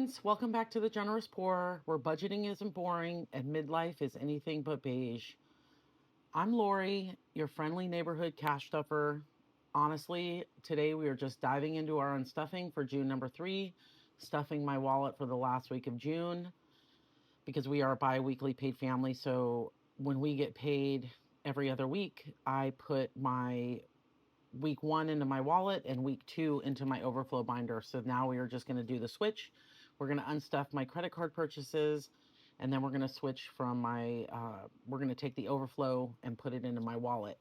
friends, welcome back to the Generous Poor, where budgeting isn't boring and midlife is anything but beige. I'm Lori, your friendly neighborhood cash stuffer. Honestly, today we are just diving into our unstuffing for June number 3, stuffing my wallet for the last week of June because we are a bi-weekly paid family. So when we get paid every other week, I put my week 1 into my wallet and week 2 into my overflow binder. So now we are just going to do the switch. We're going to unstuff my credit card purchases, and then we're going to switch from we're going to take the overflow and put it into my wallet.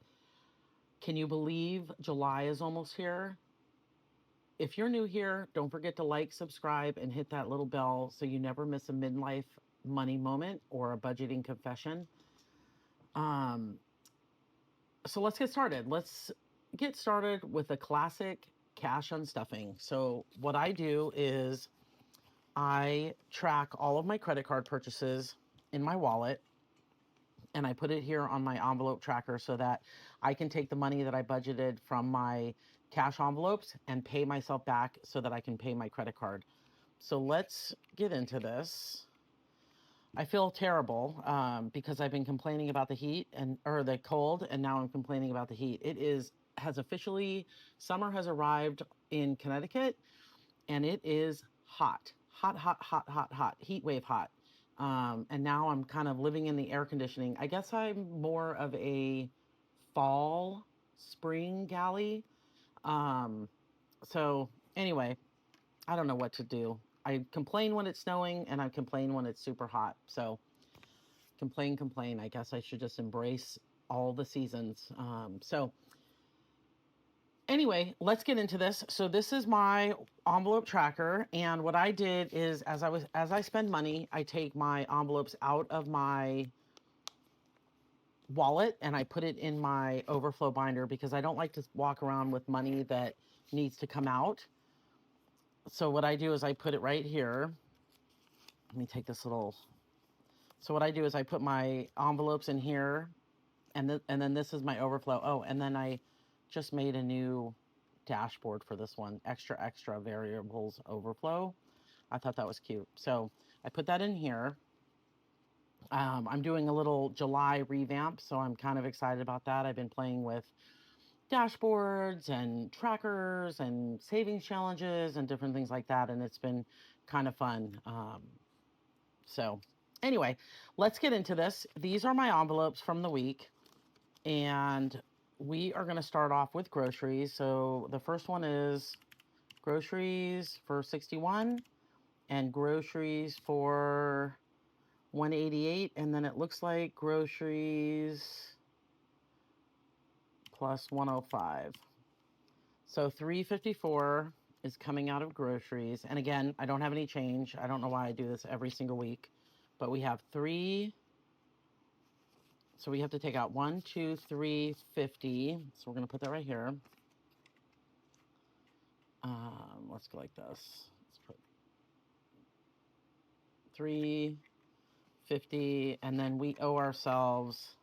Can you believe July is almost here? If you're new here, don't forget to like, subscribe, and hit that little bell so you never miss a midlife money moment or a budgeting confession. Um, so let's get started. Let's get started with a classic cash unstuffing. So what I do is I track all of my credit card purchases in my wallet and I put it here on my envelope tracker so that I can take the money that I budgeted from my cash envelopes and pay myself back so that I can pay my credit card. So let's get into this. I feel terrible because I've been complaining about the heat or the cold, and now I'm complaining about the heat. Has officially Summer has arrived in Connecticut, and it is hot, hot, hot, hot, hot, hot, heat wave hot. And now I'm kind of living in the air conditioning. I guess I'm more of a fall, spring galley. Um, so anyway, I don't know what to do. I complain when it's snowing, and I complain when it's super hot. So complain, complain. I guess I should just embrace all the seasons. So anyway, let's get into this. So this is my envelope tracker, and what I did is as I spend money, I take my envelopes out of my wallet and I put it in my overflow binder because I don't like to walk around with money that needs to come out. So what I do is I put it right here. Let me take this little. So what I do is I put my envelopes in here, and then this is my overflow. Oh, and then I just made a new dashboard for this one, extra variables overflow. I thought that was cute. So I put that in here. I'm doing a little July revamp, so I'm kind of excited about that. I've been playing with dashboards and trackers and savings challenges and different things like that, and it's been kind of fun. So anyway, let's get into this. These are my envelopes from the week. And we are going to start off with groceries. So the first one is groceries for 61 and groceries for 188. And then it looks like groceries plus 105. So 354 is coming out of groceries. And again, I don't have any change. I don't know why I do this every single week, but we have three. So we have to take out 1, 2, 3, 50. So we're going to put that right here. Let's go like this. Let's put 350, and then we owe ourselves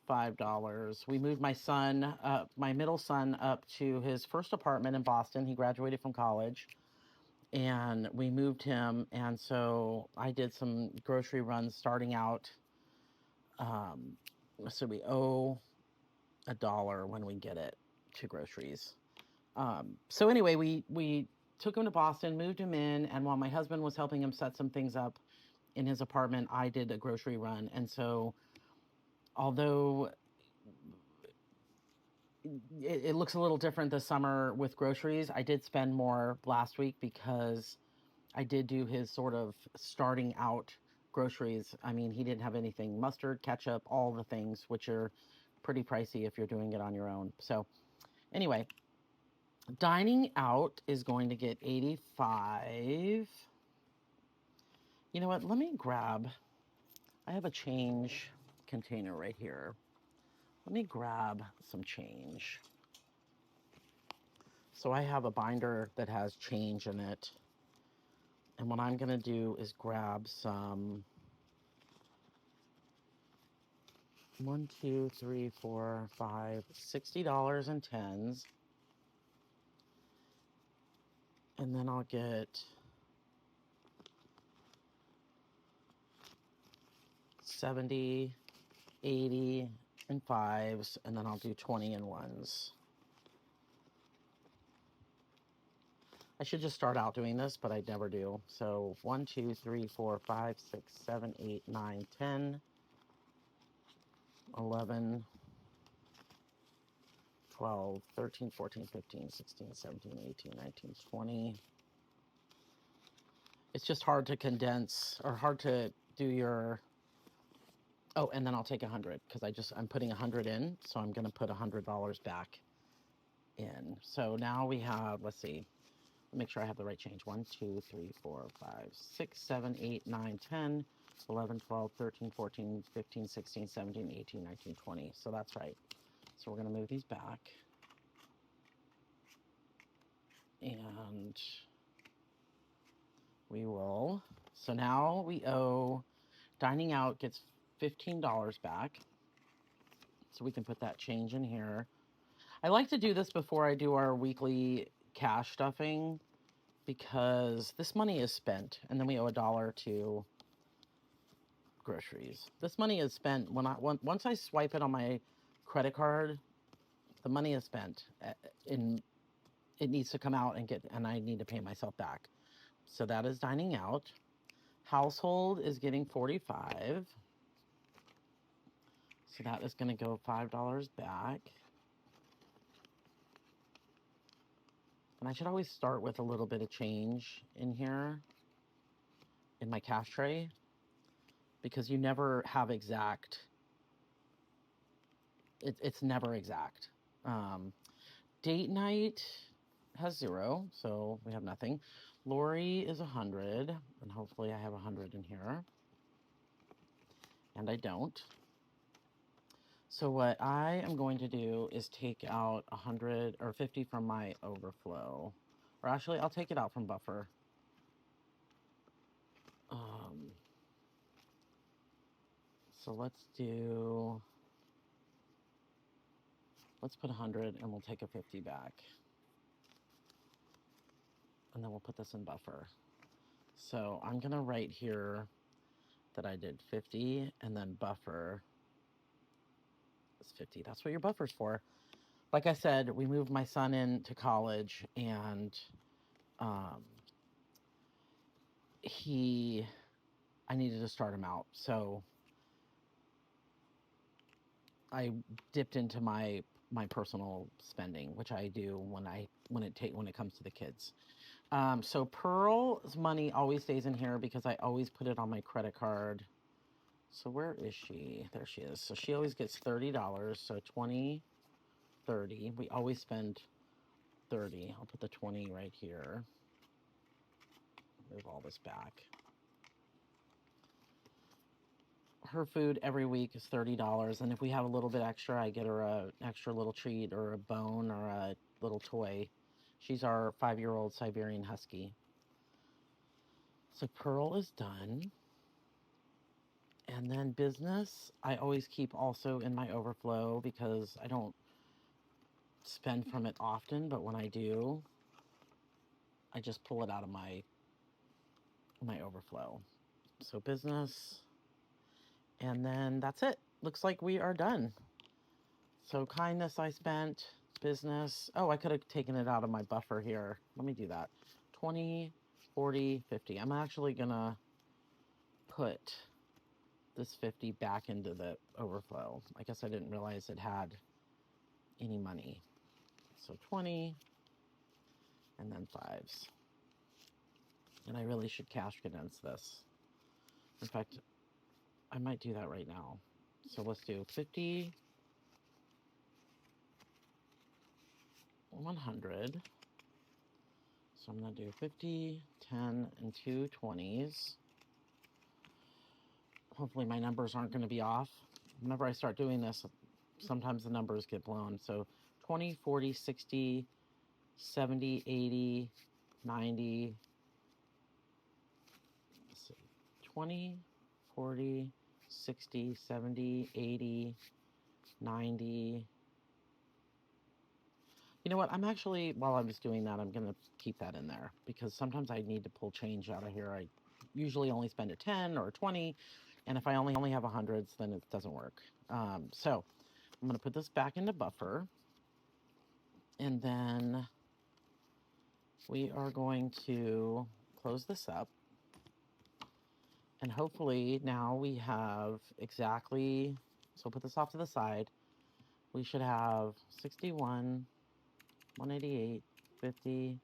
$5. We moved my middle son, up to his first apartment in Boston. He graduated from college, and we moved him. And so I did some grocery runs starting out. So we owe $1 when we get it to groceries. So anyway, we took him to Boston, moved him in, and while my husband was helping him set some things up in his apartment, I did a grocery run. And so although it looks a little different this summer with groceries, I did spend more last week because I did do his sort of starting out groceries. I mean, he didn't have anything: mustard, ketchup, all the things, which are pretty pricey if you're doing it on your own. So anyway, dining out is going to get 85. You know what? I have a change container right here. Let me grab some change. So I have a binder that has change in it. And what I'm going to do is grab some 1, 2, 3, 4, 5, $60 in tens. And then I'll get 70, 80 in fives, and then I'll do 20 in ones. I should just start out doing this, but I never do. So 1, 2, 3, 4, 5, 6, 7, 8, 9, 10, 11, 12, 13, 14, 15, 16, 17, 18, 19, 20. It's just hard to condense or hard to do your, oh, and then I'll take 100 because I'm putting 100 in. So I'm going to put $100 back in. So now we have, let's see, make sure I have the right change. 1, 2, 3, 4, 5, 6, 7, 8, 9, 10, 11, 12, 13, 14, 15, 16, 17, 18, 19, 20. So that's right. So we're going to move these back. And we will. So now we owe, dining out gets $15 back. So we can put that change in here. I like to do this before I do our weekly cash stuffing because this money is spent, and then we owe $1 to groceries. This money is spent once I swipe it on my credit card. The money is spent. It needs to come out and I need to pay myself back. So that is dining out. Household is getting 45. So that is going to go $5 back. And I should always start with a little bit of change in here in my cash tray because you never have exact. It's never exact. Date night has 0, so we have nothing. Lori is 100, and hopefully I have 100 in here. And I don't. So what I am going to do is take out 100 or 50 from my overflow. Or actually, I'll take it out from buffer. So let's put 100 and we'll take a 50 back. And then we'll put this in buffer. So I'm going to write here that I did 50 and then buffer is 50. That's what your buffer's for. Like I said, we moved my son into college and I needed to start him out. So I dipped into my personal spending, which I do when it comes to the kids. So Pearl's money always stays in here because I always put it on my credit card. So where is she? There she is. So she always gets $30. So 20, 30. We always spend 30. I'll put the 20 right here. Move all this back. Her food every week is $30, and if we have a little bit extra, I get her an extra little treat or a bone or a little toy. She's our 5-year-old Siberian Husky. So Pearl is done. And then business, I always keep also in my overflow because I don't spend from it often, but when I do, I just pull it out of my overflow. So business, and then that's it. Looks like we are done. So kindness I spent, business. Oh, I could have taken it out of my buffer here. Let me do that. 20, 40, 50. I'm actually going to put this 50 back into the overflow. I guess I didn't realize it had any money. So 20 and then 5s. And I really should cash condense this. In fact, I might do that right now. So let's do 50, 100. So I'm going to do 50, 10, and 2 20s. Hopefully my numbers aren't going to be off. Whenever I start doing this, sometimes the numbers get blown. So 20, 40, 60, 70, 80, 90. Let's see. 20, 40, 60, 70, 80, 90. You know what? I'm actually, while I was doing that, I'm going to keep that in there because sometimes I need to pull change out of here. I usually only spend a 10 or a 20. And if I only have hundreds, then it doesn't work. So I'm going to put this back into buffer. And then we are going to close this up. And hopefully now we have exactly, so put this off to the side. We should have 61, 188, 50,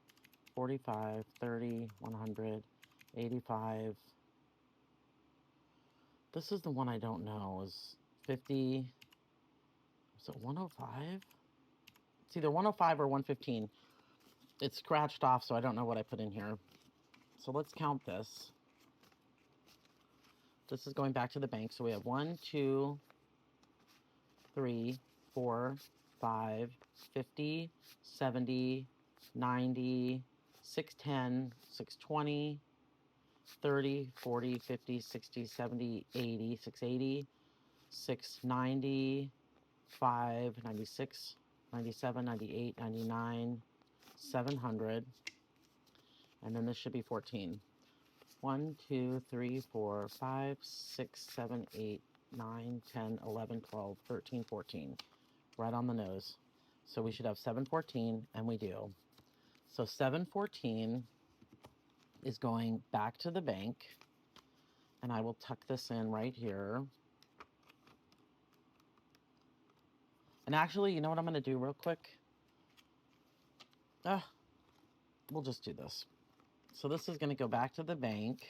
45, 30, 100, 85. This is the one I don't know. Is 50, is it 105? It's either 105 or 115. It's scratched off, so I don't know what I put in here. So let's count this. This is going back to the bank. So we have 1, 2, 3, 4, 5, 50, 70, 90, 610, 620, 30, 40, 50, 60, 70, 80, 680, 690, 5, 96, 97, 98, 99, 700. And then this should be 14. 1, 2, 3, 4, 5, 6, 7, 8, 9, 10, 11, 12, 13, 14. Right on the nose. So we should have 714, and we do. So 714 is going back to the bank, and I will tuck this in right here. And actually, you know what I'm going to do real quick? We'll just do this. So this is going to go back to the bank.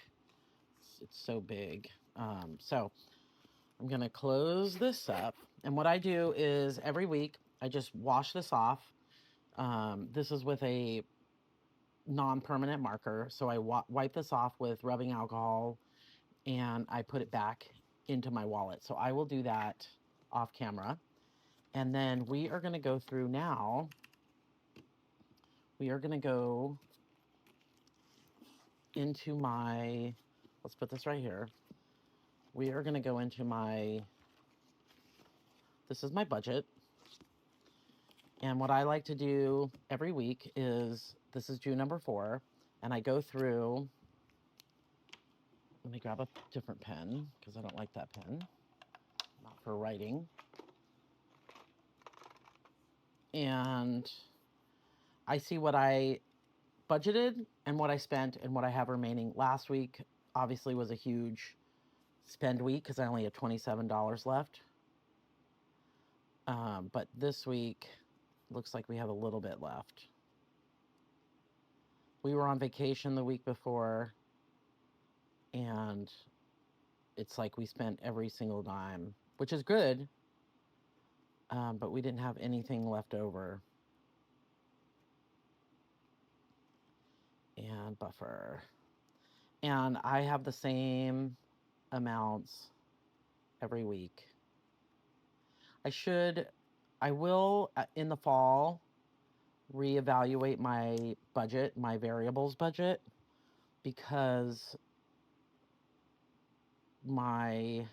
It's so big. So I'm going to close this up. And what I do is every week, I just wash this off. This is with a non-permanent marker. So I wipe this off with rubbing alcohol and I put it back into my wallet. So I will do that off camera. And then we are going to go through now. We are going to go into my, let's put this right here. We are going to go into my, this is my budget. And what I like to do every week is, this is June number 4, and I go through, let me grab a different pen because I don't like that pen, not for writing. And I see what I budgeted and what I spent and what I have remaining. Last week, obviously, was a huge spend week because I only had $27 left. But this week, looks like we have a little bit left. We were on vacation the week before, and it's like we spent every single dime, which is good, but we didn't have anything left over. And buffer. And I have the same amounts every week. I will, in the fall, reevaluate my budget, my variables budget, because my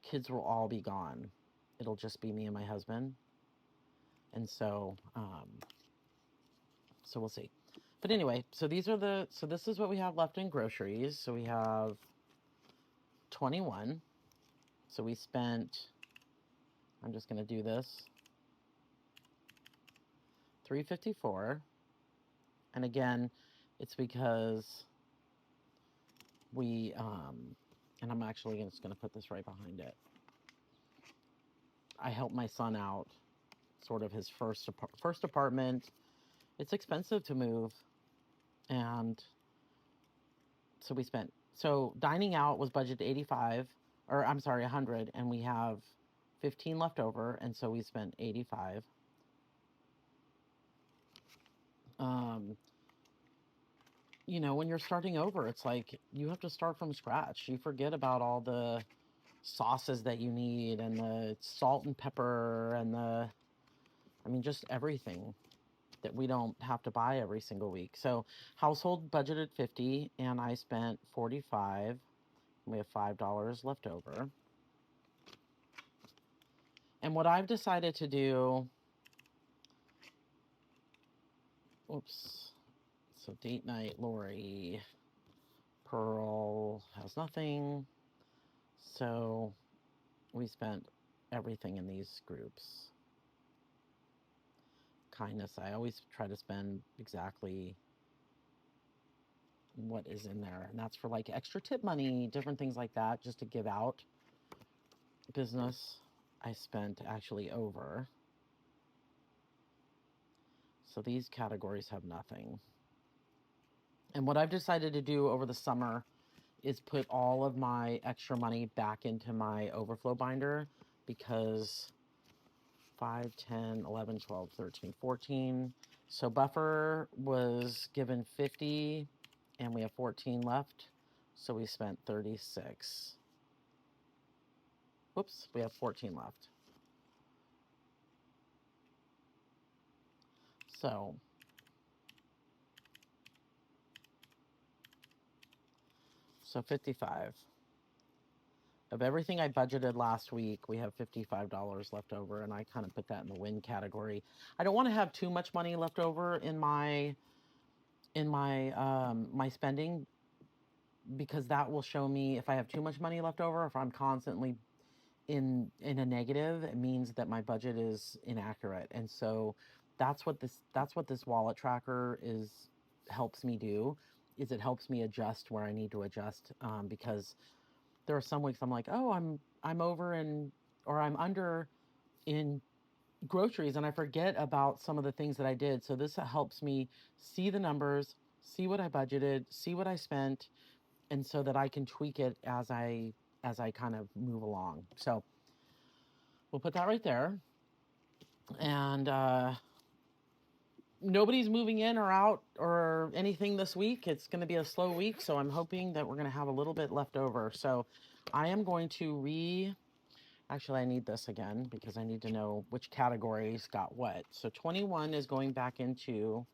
kids will all be gone. It'll just be me and my husband. And so we'll see. But anyway, so this is what we have left in groceries. So we have 21. So we spent, I'm just going to do this, $354. And again, it's because we, and I'm actually just going to put this right behind it. I helped my son out, sort of his first apartment. It's expensive to move. And so we spent, so dining out was budgeted 85, or I'm sorry, 100, and we have 15 left over, and so we spent 85. You know, when you're starting over, it's like you have to start from scratch. You forget about all the sauces that you need and the salt and pepper and just everything that we don't have to buy every single week. So household budgeted 50 and I spent 45. We have $5 left over. And what I've decided to do, so date night, Lori, Pearl has nothing. So we spent everything in these groups. Kindness, I always try to spend exactly what is in there. And that's for like extra tip money, different things like that, just to give out. Business, I spent actually over. So these categories have nothing. And what I've decided to do over the summer is put all of my extra money back into my overflow binder because 5, 10, 11, 12, 13, 14. So buffer was given 50 and we have 14 left. So we spent 36. Whoops, we have 14 left. So so 55. Of everything I budgeted last week, we have $55 left over, and I kind of put that in the win category. I don't want to have too much money left over in my spending, because that will show me if I have too much money left over. If I'm constantly in a negative, it means that my budget is inaccurate. And so that's what this wallet tracker is helps me do, is it helps me adjust where I need to adjust, because there are some weeks I'm like, oh, I'm over in, or I'm under in groceries, and I forget about some of the things that I did. So this helps me see the numbers, see what I budgeted, see what I spent, and so that I can tweak it as I kind of move along. So we'll put that right there. And nobody's moving in or out or anything this week. It's going to be a slow week, so I'm hoping that we're going to have a little bit left over. So I am going to actually, I need this again because I need to know which categories got what. So 21 is going back into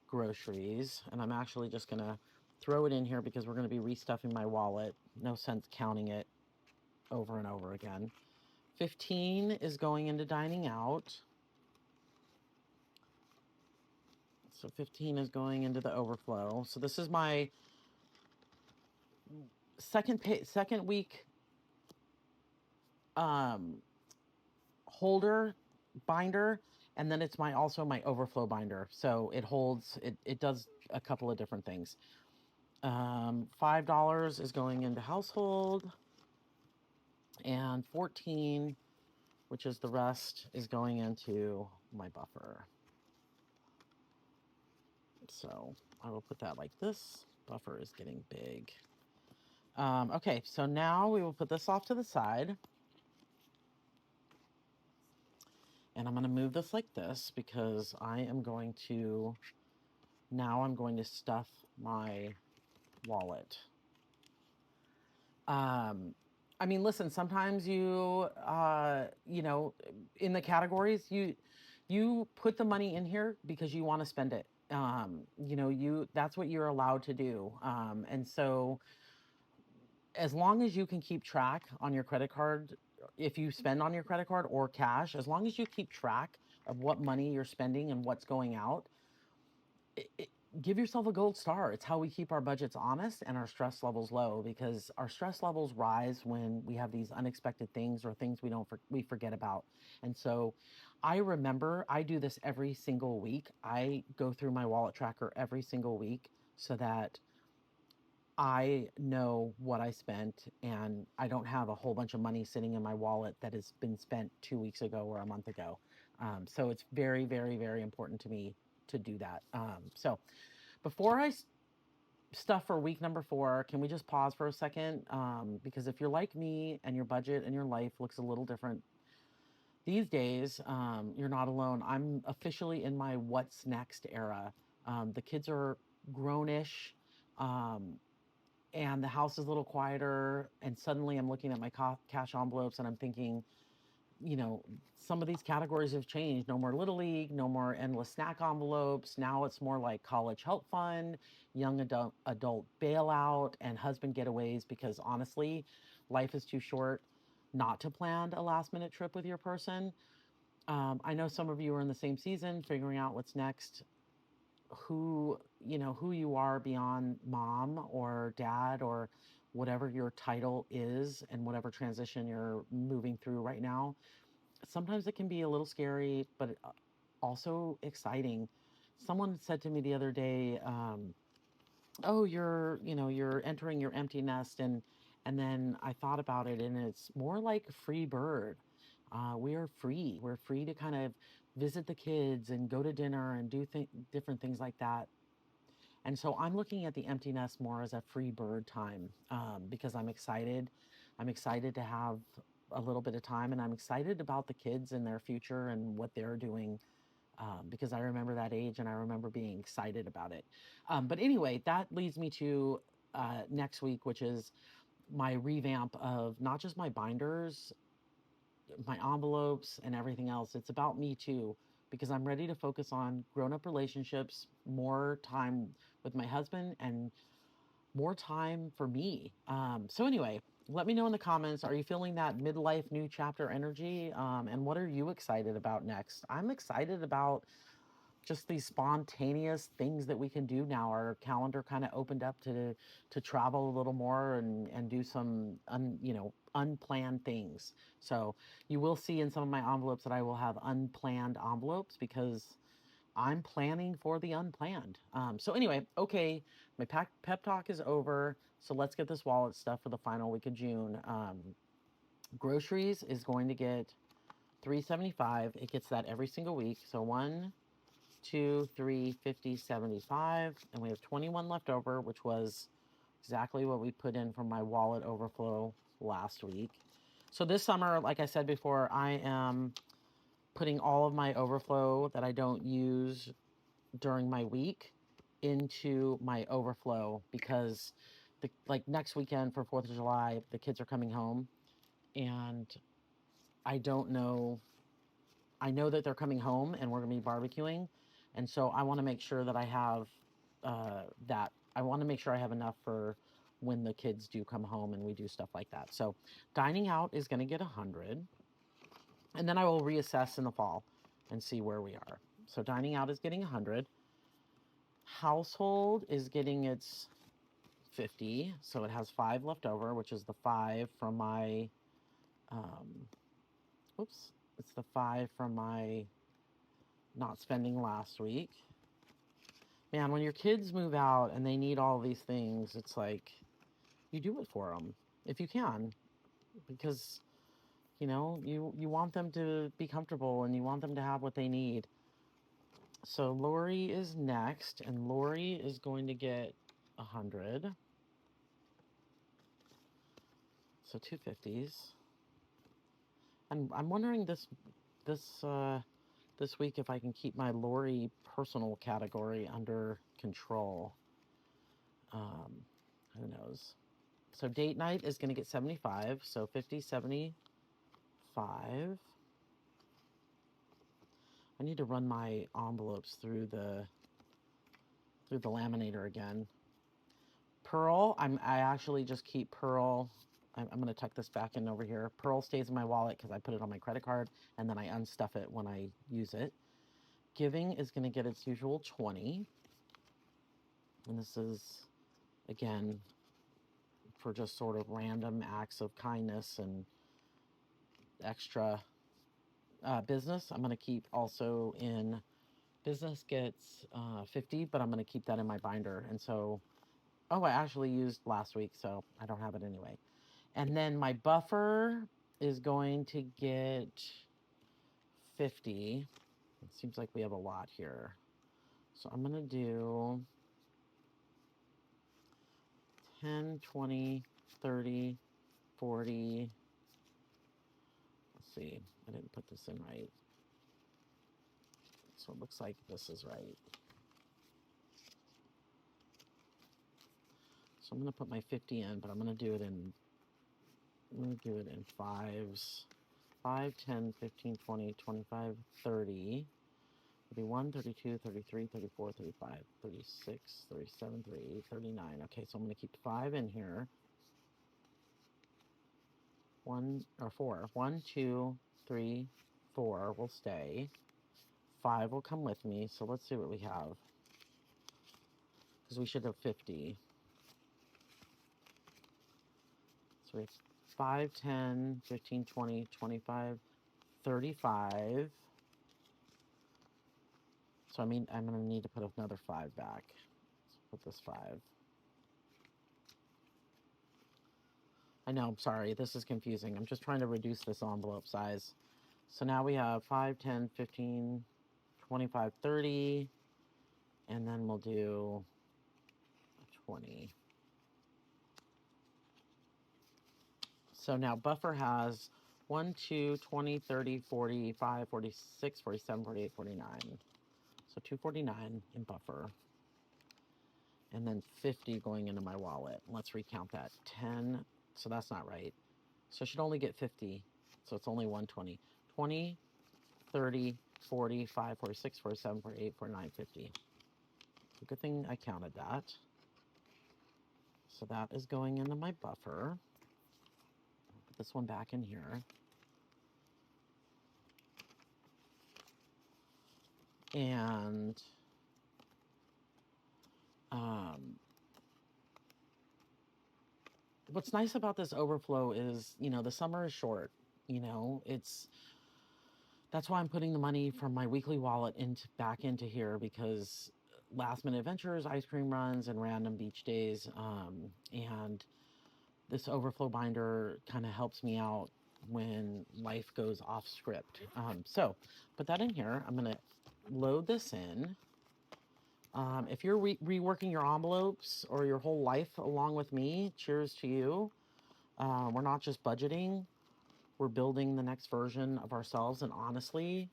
groceries, and I'm actually just going to throw it in here because we're going to be restuffing my wallet. No sense counting it over and over again. 15 is going into dining out. So 15 is going into the overflow. So this is my second week um, holder binder, and then it's also my overflow binder. So it does a couple of different things. $5 is going into household, and 14, which is the rest, is going into my buffer. So I will put that like this. Buffer is getting big. Okay, so now we will put this off to the side. And I'm going to move this like this because I'm going to stuff my wallet. I mean, listen, sometimes in the categories, you put the money in here because you want to spend it. That's what you're allowed to do. And so as long as you can keep track on your credit card, if you spend on your credit card or cash, as long as you keep track of what money you're spending and what's going out, give yourself a gold star. It's how we keep our budgets honest and our stress levels low, because our stress levels rise when we have these unexpected things or things we forget about. And so I remember I do this every single week. I go through my wallet tracker every single week so that I know what I spent and I don't have a whole bunch of money sitting in my wallet that has been spent 2 weeks ago or a month ago. So it's very, very, very important to me to do that. So before I stuff for week number 4, can we just pause for a second? Because if you're like me and your budget and your life looks a little different these days, you're not alone. I'm officially in my what's next era. The kids are grownish. And the house is a little quieter, and suddenly I'm looking at my cash envelopes and I'm thinking, some of these categories have changed. No more Little League, no more endless snack envelopes. Now it's more like college help fund, young adult bailout, and husband getaways, because honestly, life is too short not to plan a last minute trip with your person. I know some of you are in the same season, figuring out what's next, who you are beyond mom or dad or whatever your title is and whatever transition you're moving through right now, sometimes it can be a little scary, but also exciting. Someone said to me the other day, "Oh, you're entering your empty nest," and then I thought about it, and it's more like a free bird. We are free. We're free to kind of visit the kids and go to dinner and do different things like that. And so I'm looking at the empty nest more as a free bird time, because I'm excited. I'm excited to have a little bit of time, and I'm excited about the kids and their future and what they're doing, because I remember that age and I remember being excited about it. But anyway, that leads me to next week, which is my revamp of not just my binders, my envelopes, and everything else. It's about me too, because I'm ready to focus on grown up relationships, more time with my husband, and more time for me. So, anyway, let me know in the comments, are you feeling that midlife new chapter energy? And what are you excited about next? I'm excited about just these spontaneous things that we can do now. Our calendar kind of opened up to travel a little more and do some unplanned things. So you will see in some of my envelopes that I will have unplanned envelopes because I'm planning for the unplanned. So anyway, okay, my pep talk is over. So let's get this wallet stuff for the final week of June. Groceries is going to get $3.75. It gets that every single week. So 1, 2, 3, 50, 75, and we have 21 left over, which was exactly what we put in from my wallet overflow last week. So this summer, like I said before, I am putting all of my overflow that I don't use during my week into my overflow because like next weekend for 4th of July, the kids are coming home, and I don't know I know that they're coming home and we're going to be barbecuing. And so I want to make sure that I have that. I want to make sure I have enough for when the kids do come home and we do stuff like that. So dining out is going to get 100. And then I will reassess in the fall and see where we are. So dining out is getting 100. Household is getting its 50. So it has 5 left over, which is the 5 from my, oops, it's the 5 from my not spending last week. Man, when your kids move out and they need all these things, it's like you do it for them if you can, because you want them to be comfortable and you want them to have what they need. So Lori is next, and Lori is going to get 100. So 250s. And I'm wondering this this week if I can keep my Lori personal category under control. Who knows? So date night is going to get 75. So 50, 75. I need to run my envelopes through the laminator again. Pearl, I actually just keep Pearl. I'm going to tuck this back in over here. Pearl stays in my wallet because I put it on my credit card and then I unstuff it when I use it. Giving is going to get its usual 20. And this is, again, for just sort of random acts of kindness and extra business. I'm going to keep also in business gets 50, but I'm going to keep that in my binder. And so, oh, I actually used last week, so I don't have it anyway. And then my buffer is going to get 50. It seems like we have a lot here. So I'm going to do 10, 20, 30, 40. Let's see. I didn't put this in right. So it looks like this is right. So I'm going to put my 50 in, but I'm going to do it in fives. 5, 10, 15, 20, 25, 30. 31, 32, 33, 34, 35, 36, 37, 38, 39. Okay, so I'm going to keep 5 in here. 1 or 4. 1, 2, 3, 4 will stay. 5 will come with me. So let's see what we have. Because we should have 50. So we have 5, 10, 15, 20, 25, 35. So I mean, I'm going to need to put another 5 back. Let's put this 5. I know, I'm sorry, this is confusing. I'm just trying to reduce this envelope size. So now we have 5, 10, 15, 25, 30, and then we'll do 20. So now buffer has 1, 2, 20, 30, 45, 46, 47, 48, 49. So 249 in buffer. And then 50 going into my wallet. Let's recount that. 10, so that's not right. So I should only get 50. So it's only 120. 20, 30, 45, 46, 47, 48, 49, 50. Good thing I counted that. So that is going into my buffer. Put this one back in here. And what's nice about this overflow is, the summer is short. That's why I'm putting the money from my weekly wallet back into here, because last minute adventures, ice cream runs, and random beach days. And this overflow binder kind of helps me out when life goes off script. So put that in here. I'm going to load this in. If you're reworking your envelopes or your whole life along with me, cheers to you. We're not just budgeting, we're building the next version of ourselves. And honestly,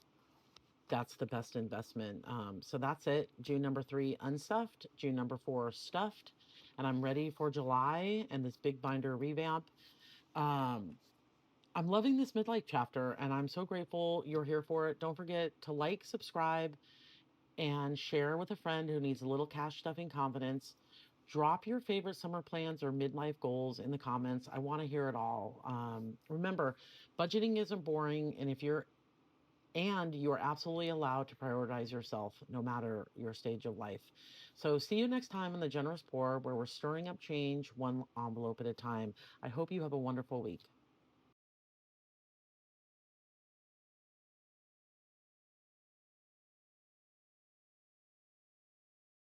that's the best investment. So that's it. June number 3, unstuffed. June number 4, stuffed. And I'm ready for July and this big binder revamp. I'm loving this midlife chapter, and I'm so grateful you're here for it. Don't forget to like, subscribe, and share with a friend who needs a little cash stuffing confidence. Drop your favorite summer plans or midlife goals in the comments. I want to hear it all. Remember, budgeting isn't boring, and you're absolutely allowed to prioritize yourself no matter your stage of life. So see you next time on The Generous Poor, where we're stirring up change one envelope at a time. I hope you have a wonderful week.